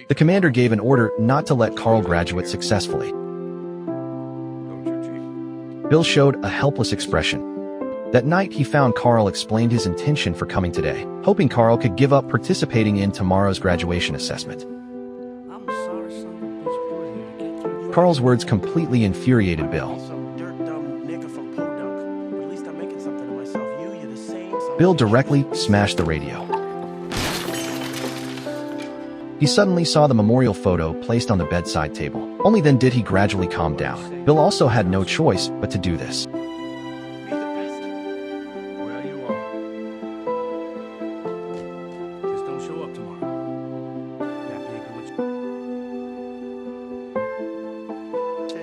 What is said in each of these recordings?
The commander gave an order not to let Carl graduate successfully. Bill showed a helpless expression. That night, he found Carl explained his intention for coming today, hoping Carl could give up participating in tomorrow's graduation assessment. Carl's words completely infuriated Bill. Bill directly smashed the radio. He suddenly saw the memorial photo placed on the bedside table. Only then did he gradually calm down. Bill also had no choice but to do this.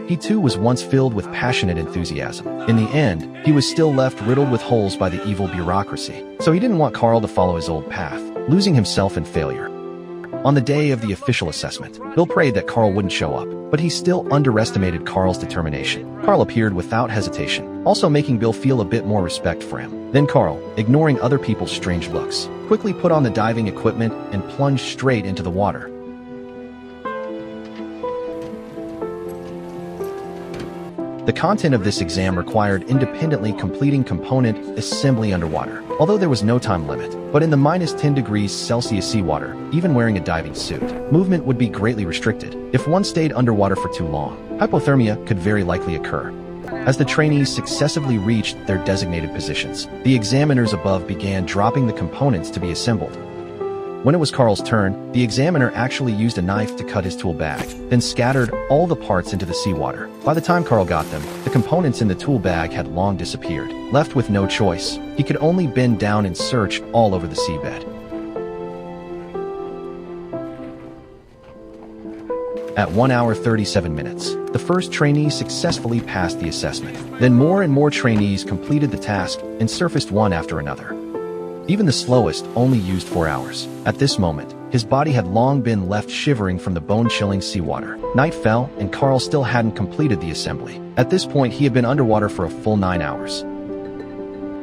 He too was once filled with passionate enthusiasm. In the end, he was still left riddled with holes by the evil bureaucracy. So he didn't want Carl to follow his old path, losing himself in failure. On the day of the official assessment, Bill prayed that Carl wouldn't show up, but he still underestimated Carl's determination. Carl appeared without hesitation, also making Bill feel a bit more respect for him. Then Carl, ignoring other people's strange looks, quickly put on the diving equipment and plunged straight into the water. The content of this exam required independently completing component assembly underwater, although there was no time limit. But in the -10 degrees Celsius seawater, even wearing a diving suit, movement would be greatly restricted. If one stayed underwater for too long, hypothermia could very likely occur. As the trainees successively reached their designated positions, the examiners above began dropping the components to be assembled. When it was Carl's turn, the examiner actually used a knife to cut his tool bag, then scattered all the parts into the seawater. By the time Carl got them, the components in the tool bag had long disappeared. Left with no choice, he could only bend down and search all over the seabed. At 1 hour 37 minutes, the first trainee successfully passed the assessment. Then more and more trainees completed the task and surfaced one after another. Even the slowest only used 4 hours. At this moment, his body had long been left shivering from the bone-chilling seawater. Night fell, and Carl still hadn't completed the assembly. At this point, he had been underwater for a full 9 hours.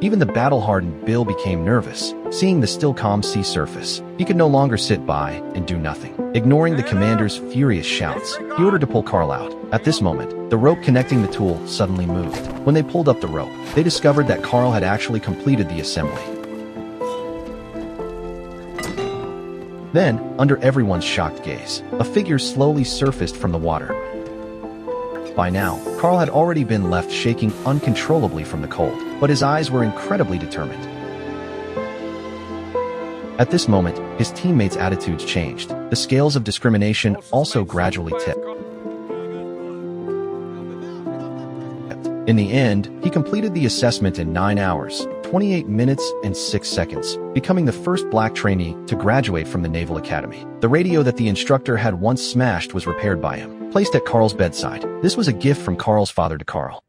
Even the battle-hardened Bill became nervous, seeing the still calm sea surface. He could no longer sit by and do nothing. Ignoring the commander's furious shouts, he ordered to pull Carl out. At this moment, the rope connecting the tool suddenly moved. When they pulled up the rope, they discovered that Carl had actually completed the assembly. Then, under everyone's shocked gaze, a figure slowly surfaced from the water. By now, Carl had already been left shaking uncontrollably from the cold, but his eyes were incredibly determined. At this moment, his teammates' attitudes changed. The scales of discrimination also gradually tipped. In the end, he completed the assessment in 9 hours, 28 minutes, and 6 seconds, becoming the first black trainee to graduate from the Naval Academy. The radio that the instructor had once smashed was repaired by him, placed at Carl's bedside. This was a gift from Carl's father to Carl.